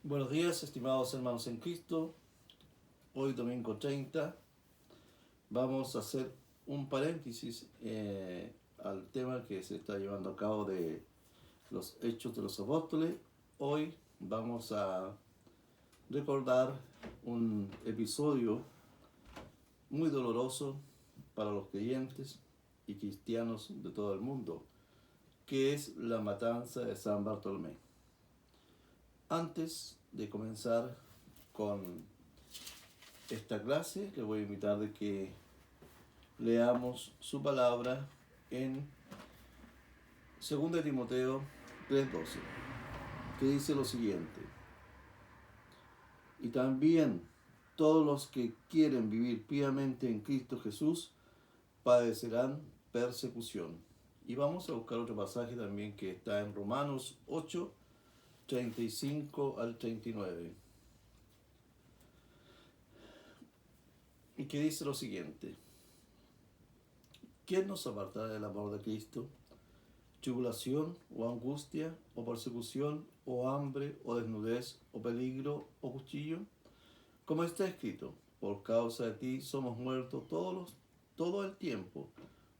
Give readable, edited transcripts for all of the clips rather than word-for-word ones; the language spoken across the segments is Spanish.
Buenos días, estimados hermanos en Cristo. Hoy, domingo 30, vamos a hacer un paréntesis al tema que se está llevando a cabo de los Hechos de los Apóstoles. Hoy vamos a recordar un episodio muy doloroso para los creyentes y cristianos de todo el mundo, que es la matanza de San Bartolomé. Antes de comenzar con esta clase, le voy a invitar de que leamos su palabra en 2 Timoteo 3:12, que dice lo siguiente: y también todos los que quieren vivir piamente en Cristo Jesús padecerán persecución. Y vamos a buscar otro pasaje también que está en Romanos 8:35 al 39. Y que dice lo siguiente: ¿quién nos apartará del amor de Cristo? ¿Tribulación, o angustia, o persecución, o hambre, o desnudez, o peligro, o cuchillo? Como está escrito: por causa de ti somos muertos todo el tiempo,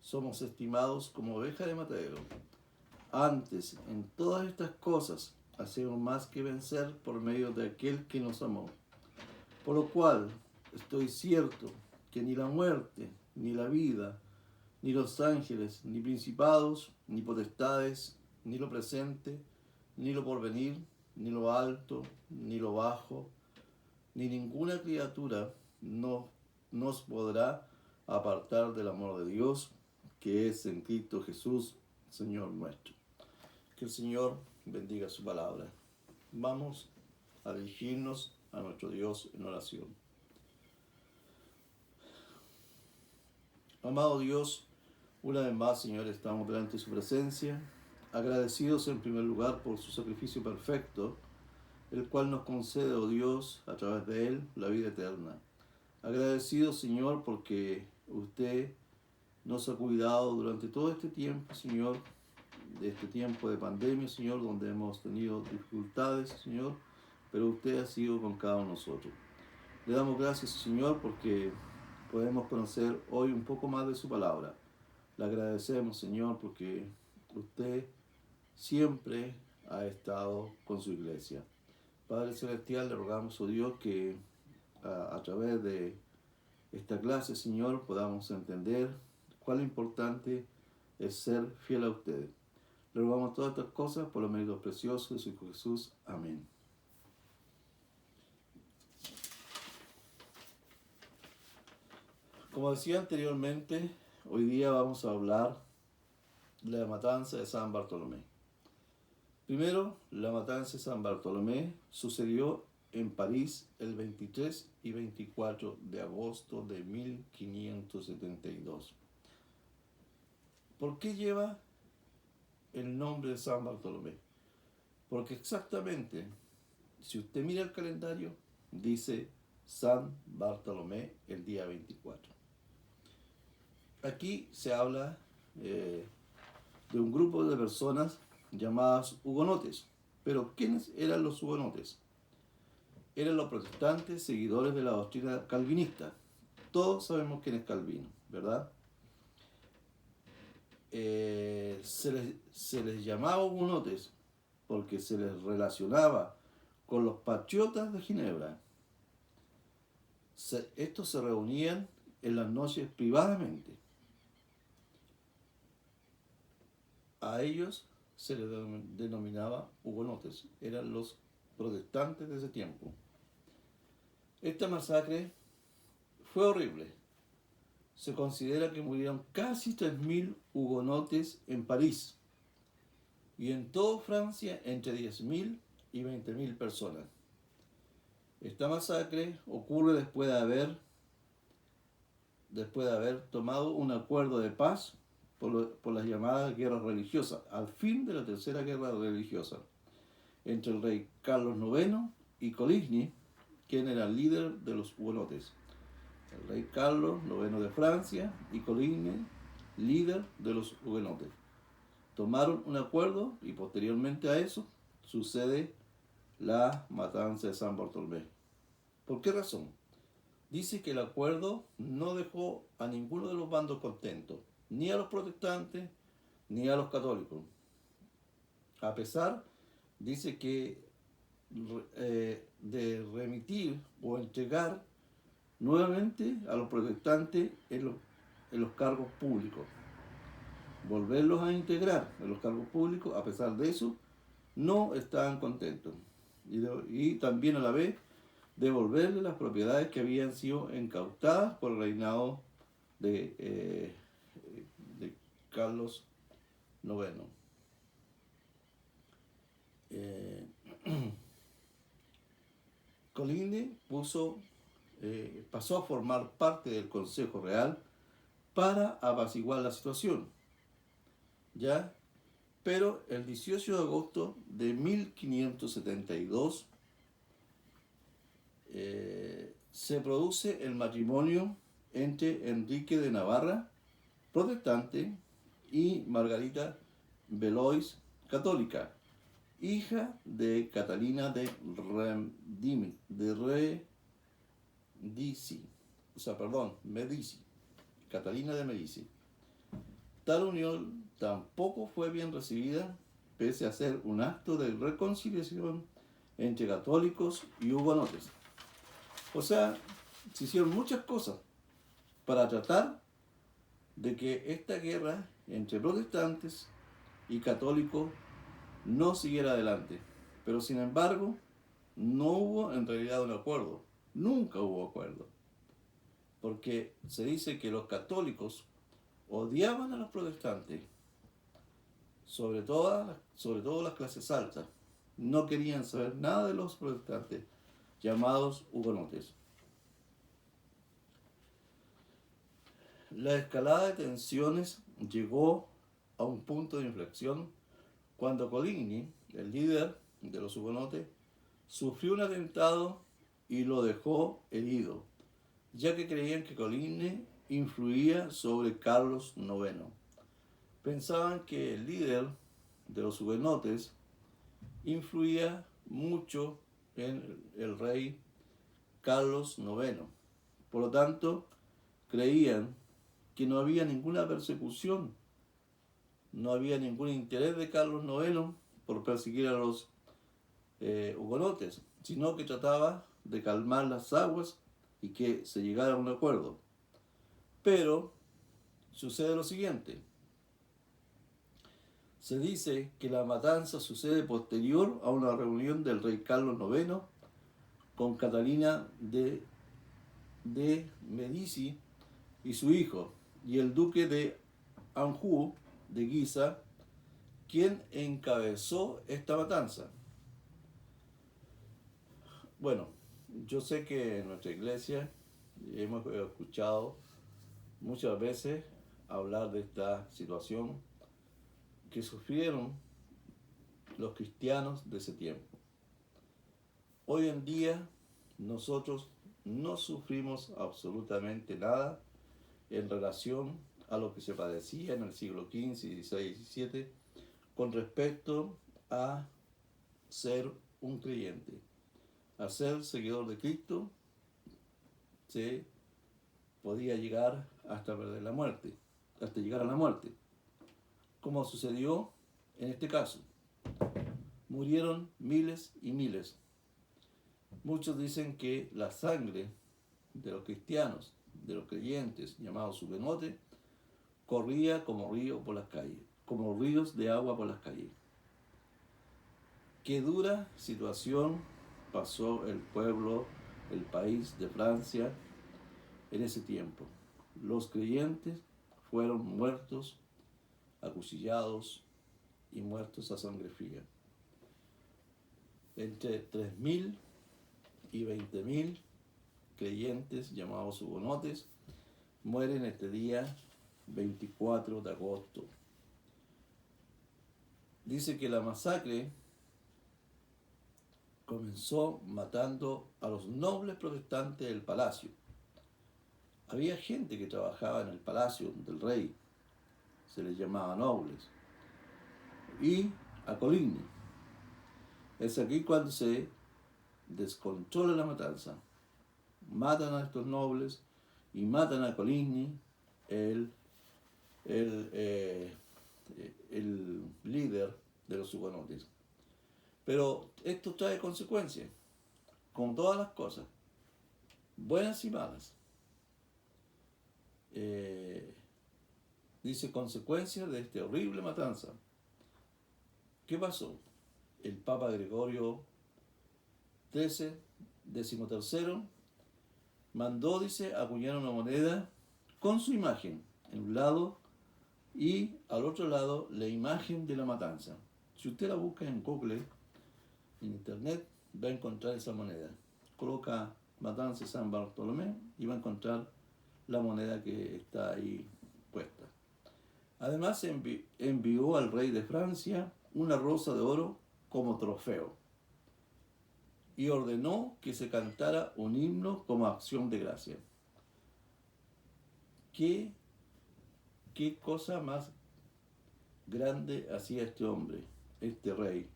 somos estimados como ovejas de matadero. Antes, en todas estas cosas, hacemos más que vencer por medio de aquel que nos amó. Por lo cual, estoy cierto que ni la muerte, ni la vida, ni los ángeles, ni principados, ni potestades, ni lo presente, ni lo porvenir, ni lo alto, ni lo bajo, ni ninguna criatura nos podrá apartar del amor de Dios, que es en Cristo Jesús, Señor nuestro. Que el Señor bendiga su palabra. Vamos a dirigirnos a nuestro Dios en oración. Amado Dios, una vez más, Señor, estamos delante de su presencia, agradecidos en primer lugar por su sacrificio perfecto, el cual nos concede, oh Dios, a través de él, la vida eterna. Agradecidos, Señor, porque usted nos ha cuidado durante todo este tiempo, Señor, de este tiempo de pandemia, Señor, donde hemos tenido dificultades, Señor, pero usted ha sido con cada uno de nosotros. Le damos gracias, Señor, porque podemos conocer hoy un poco más de su palabra. Le agradecemos, Señor, porque usted siempre ha estado con su iglesia. Padre Celestial, le rogamos, oh Dios, que a través de esta clase, Señor, podamos entender cuán importante es ser fiel a usted. Le rogamos todas estas cosas por los méritos preciosos de su Hijo Jesús. Amén. Como decía anteriormente, hoy día vamos a hablar de la matanza de San Bartolomé. Primero, la matanza de San Bartolomé sucedió en París el 23 y 24 de agosto de 1572. ¿Por qué lleva el nombre de San Bartolomé? Porque exactamente, si usted mira el calendario, dice San Bartolomé el día 24. Aquí se habla de un grupo de personas llamadas hugonotes. Pero ¿quiénes eran los hugonotes? Eran los protestantes seguidores de la doctrina calvinista. Todos sabemos quién es Calvino, ¿verdad? Se les llamaba hugonotes porque se les relacionaba con los patriotas de Ginebra. Estos se reunían en las noches privadamente. A ellos se les denominaba hugonotes, eran los protestantes de ese tiempo. Esta masacre fue horrible. Se considera que murieron casi 3.000 hugonotes en París y en toda Francia entre 10.000 y 20.000 personas. Esta masacre ocurre después de haber tomado un acuerdo de paz por las llamadas guerras religiosas, al fin de la tercera guerra religiosa, entre el rey Carlos IX y Coligny, quien era el líder de los hugonotes. El rey Carlos IX de Francia y Coligny, líder de los hugonotes. Tomaron un acuerdo y posteriormente a eso sucede la matanza de San Bartolomé. ¿Por qué razón? Dice que el acuerdo no dejó a ninguno de los bandos contentos, ni a los protestantes ni a los católicos. A pesar, dice que de remitir o entregar nuevamente a los protestantes en los cargos públicos, volverlos a integrar en los cargos públicos. A pesar de eso, no estaban contentos. Y también a la vez devolverle las propiedades que habían sido incautadas por el reinado de Carlos IX. Coligny pasó a formar parte del Consejo Real para apaciguar la situación, ¿ya? Pero el 18 de agosto de 1572 se produce el matrimonio entre Enrique de Navarra, protestante, y Margarita Valois, católica, hija de Catalina de Medici, Catalina de Medici. Tal unión tampoco fue bien recibida, pese a ser un acto de reconciliación entre católicos y hugonotes. O sea, se hicieron muchas cosas para tratar de que esta guerra entre protestantes y católicos no siguiera adelante. Pero sin embargo, no hubo en realidad un acuerdo. Nunca hubo acuerdo. Porque se dice que los católicos odiaban a los protestantes, sobre todo las clases altas. No querían saber nada de los protestantes, llamados hugonotes. La escalada de tensiones llegó a un punto de inflexión cuando Coligny, el líder de los hugonotes, sufrió un atentado y lo dejó herido, ya que creían que Coligny influía sobre Carlos IX. Pensaban que el líder de los hugonotes influía mucho en el rey Carlos IX. Por lo tanto, creían que no había ninguna persecución, no había ningún interés de Carlos IX por perseguir a los hugonotes, sino que trataba de calmar las aguas y que se llegara a un acuerdo. Pero sucede lo siguiente. Se dice que la matanza sucede posterior a una reunión del rey Carlos IX con Catalina de Medici y su hijo, y el duque de Anjou de Guisa, quien encabezó esta matanza. Bueno, yo sé que en nuestra iglesia hemos escuchado muchas veces hablar de esta situación que sufrieron los cristianos de ese tiempo. Hoy en día nosotros no sufrimos absolutamente nada en relación a lo que se padecía en el siglo XV, XVI, XVII con respecto a ser un creyente. A ser seguidor de Cristo se podía llegar hasta perder la muerte, hasta llegar a la muerte, como sucedió en este caso. Murieron miles y miles. Muchos dicen que la sangre de los cristianos, de los creyentes llamados hugonotes, corría como río por las calles, como ríos de agua por las calles. Qué dura situación pasó el pueblo, el país de Francia en ese tiempo. Los creyentes fueron muertos, acuchillados y muertos a sangre fría. Entre 3.000 y 20.000 creyentes llamados hugonotes mueren este día 24 de agosto. Dice que la masacre comenzó matando a los nobles protestantes del palacio. Había gente que trabajaba en el palacio del rey, se les llamaba nobles, y a Coligny. Es aquí cuando se descontrola la matanza. Matan a estos nobles y matan a Coligny, el, el, eh, el líder de los hugonotes. Pero esto trae consecuencias, como todas las cosas, buenas y malas. Dice consecuencias de esta horrible matanza. ¿Qué pasó? El Papa Gregorio XIII, XIII, mandó, dice, acuñar una moneda con su imagen en un lado y al otro lado la imagen de la matanza. Si usted la busca en Google, en internet, va a encontrar esa moneda. Coloca Matanza San Bartolomé y va a encontrar la moneda que está ahí puesta. Además envió al rey de Francia una rosa de oro como trofeo y ordenó que se cantara un himno como acción de gracia. ¿Qué cosa más grande hacía este hombre, este rey?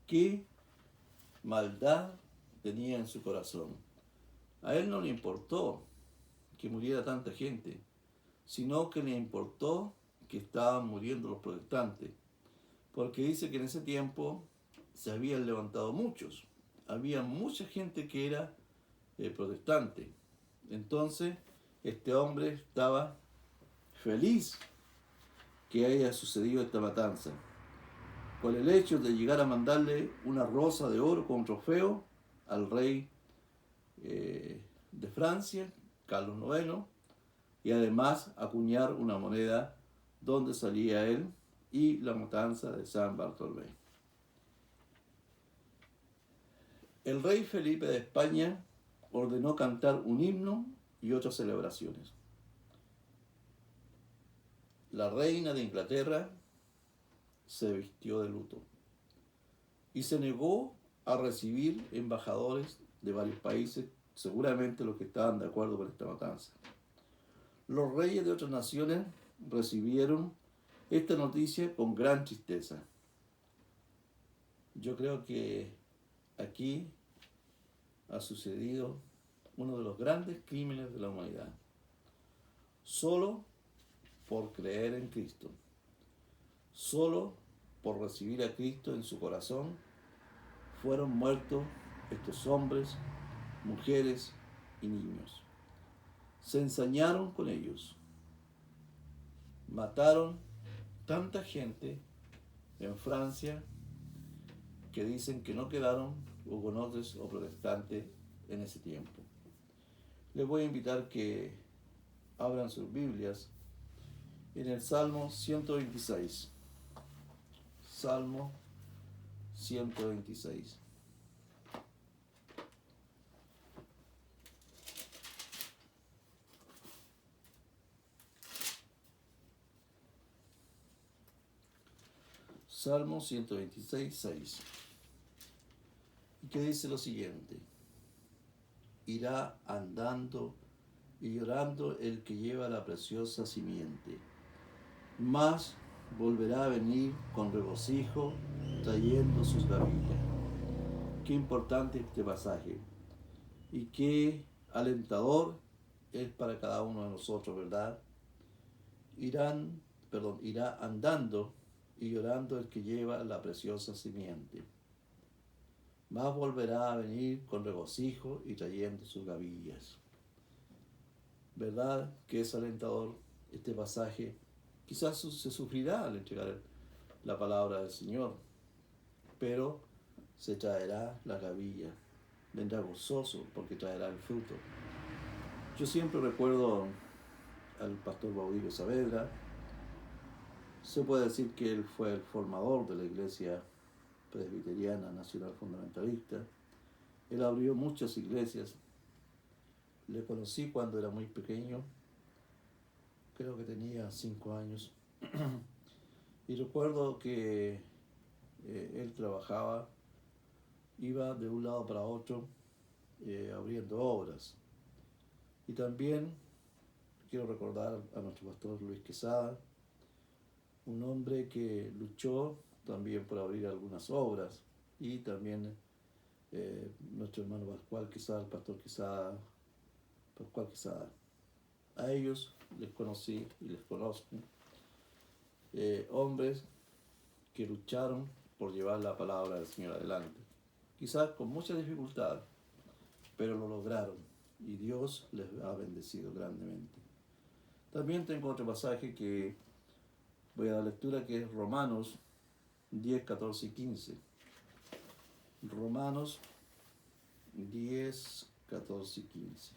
¿Qué maldad tenía en su corazón? A él no le importó que muriera tanta gente, sino que le importó que estaban muriendo los protestantes, porque dice que en ese tiempo se habían levantado muchos, había mucha gente que era protestante. Entonces este hombre estaba feliz que haya sucedido esta matanza, por el hecho de llegar a mandarle una rosa de oro con trofeo al rey de Francia, Carlos IX, y además acuñar una moneda donde salía él y la matanza de San Bartolomé. El rey Felipe de España ordenó cantar un himno y otras celebraciones. La reina de Inglaterra se vistió de luto y se negó a recibir embajadores de varios países, seguramente los que estaban de acuerdo con esta matanza. Los reyes de otras naciones recibieron esta noticia con gran tristeza. Yo creo que aquí ha sucedido uno de los grandes crímenes de la humanidad. Solo por creer en Cristo, solo por recibir a Cristo en su corazón, fueron muertos estos hombres, mujeres y niños. Se ensañaron con ellos, mataron tanta gente en Francia que dicen que no quedaron hugonotes o protestantes en ese tiempo. Les voy a invitar que abran sus Biblias en el Salmo 126. Salmo 126. Salmo 126, 6. Y que dice lo siguiente: irá andando y llorando el que lleva la preciosa simiente, mas volverá a venir con regocijo trayendo sus gavillas. Qué importante este pasaje y qué alentador es para cada uno de nosotros, ¿verdad? Irá andando y llorando el que lleva la preciosa simiente, mas volverá a venir con regocijo y trayendo sus gavillas. ¿Verdad que es alentador este pasaje? Quizás se sufrirá al entregar la palabra del Señor, pero se traerá la gavilla, vendrá gozoso porque traerá el fruto. Yo siempre recuerdo al pastor Baudilio Saavedra. Se puede decir que él fue el formador de la Iglesia Presbiteriana Nacional Fundamentalista. Él abrió muchas iglesias. Le conocí cuando era muy pequeño, creo que tenía 5 años. Y recuerdo que él trabajaba, iba de un lado para otro abriendo obras. Y también quiero recordar a nuestro pastor Luis Quesada, un hombre que luchó también por abrir algunas obras. y también nuestro hermano Pascual Quesada, el pastor Quesada, Pascual Quesada. A ellos les conocí y les conozco, hombres que lucharon por llevar la palabra del Señor adelante, quizás con muchas dificultades, pero lo lograron y Dios les ha bendecido grandemente. También tengo otro pasaje que voy a dar lectura, que es Romanos 10, 14 y 15. Romanos 10, 14 y 15.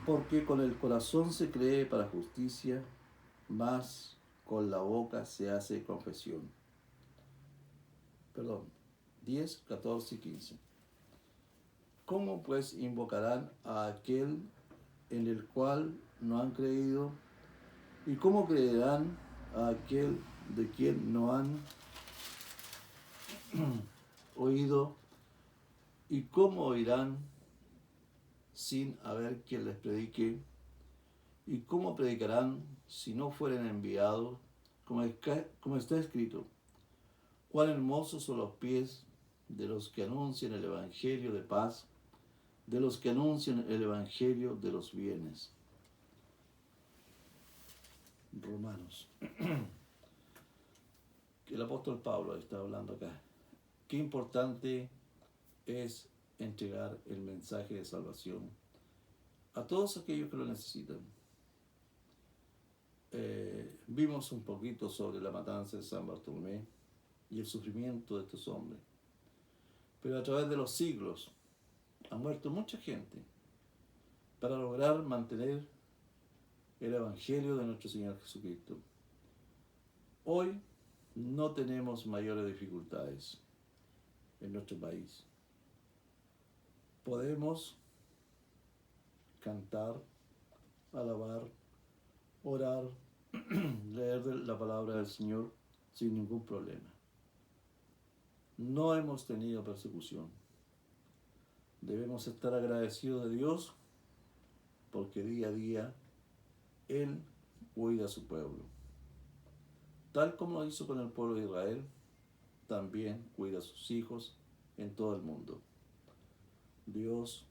Porque con el corazón se cree para justicia, mas con la boca se hace confesión. Perdón, 10, 14 y 15. ¿Cómo pues invocarán a aquel en el cual no han creído? ¿Y cómo creerán a aquel de quien no han oído? ¿Y cómo oirán sin haber quien les predique? ¿Y cómo predicarán si no fueren enviados? Como está escrito, cuán hermosos son los pies de los que anuncian el evangelio de paz, de los que anuncian el evangelio de los bienes. Romanos. El apóstol Pablo está hablando acá. Qué importante es entregar el mensaje de salvación a todos aquellos que lo necesitan. Vimos un poquito sobre la matanza de San Bartolomé y el sufrimiento de estos hombres, pero a través de los siglos ha muerto mucha gente para lograr mantener el evangelio de nuestro Señor Jesucristo. Hoy no tenemos mayores dificultades en nuestro país. Podemos cantar, alabar, orar, leer la palabra del Señor sin ningún problema. No hemos tenido persecución. Debemos estar agradecidos de Dios porque día a día Él cuida a su pueblo. Tal como lo hizo con el pueblo de Israel, también cuida a sus hijos en todo el mundo. Dios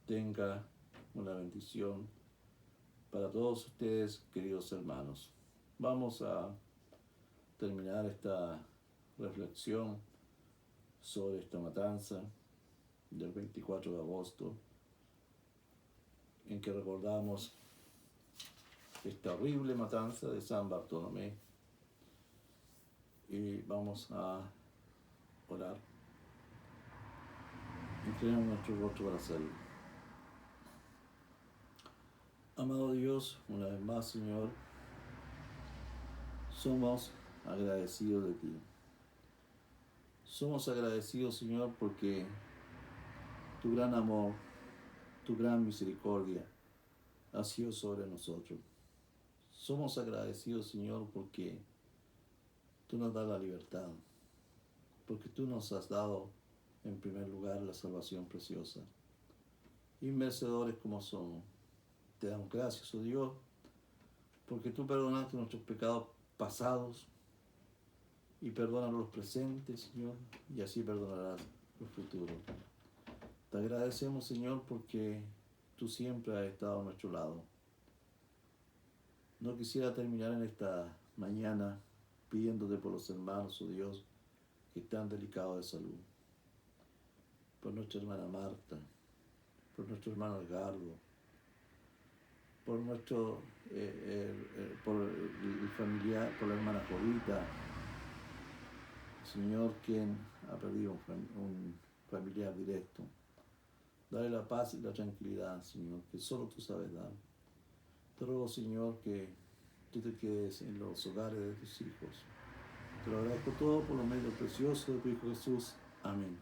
tenga una bendición para todos ustedes, queridos hermanos. Vamos a terminar esta reflexión sobre esta matanza del 24 de agosto, en que recordamos esta horrible matanza de San Bartolomé, y vamos a orar. Inclinamos nuestro rostro para hacerlo. Amado Dios, una vez más, Señor, somos agradecidos de ti. Somos agradecidos, Señor, porque tu gran amor, tu gran misericordia ha sido sobre nosotros. Somos agradecidos, Señor, porque tú nos das la libertad, porque tú nos has dado en primer lugar la salvación preciosa. Inmerecedores como somos, te damos gracias, oh Dios, porque tú perdonaste nuestros pecados pasados y perdonas los presentes, Señor, y así perdonarás los futuros. Te agradecemos, Señor, porque tú siempre has estado a nuestro lado. No quisiera terminar en esta mañana pidiéndote por los hermanos, oh Dios, que están delicados de salud. Por nuestra hermana Marta, por nuestro hermano Edgardo, por nuestro por el familiar, por la hermana Jovita, Señor, quien ha perdido un familiar directo. Dale la paz y la tranquilidad, Señor, que solo tú sabes dar. Te ruego, Señor, que tú te quedes en los hogares de tus hijos. Te lo agradezco todo por los medios preciosos de tu Hijo Jesús. Amén.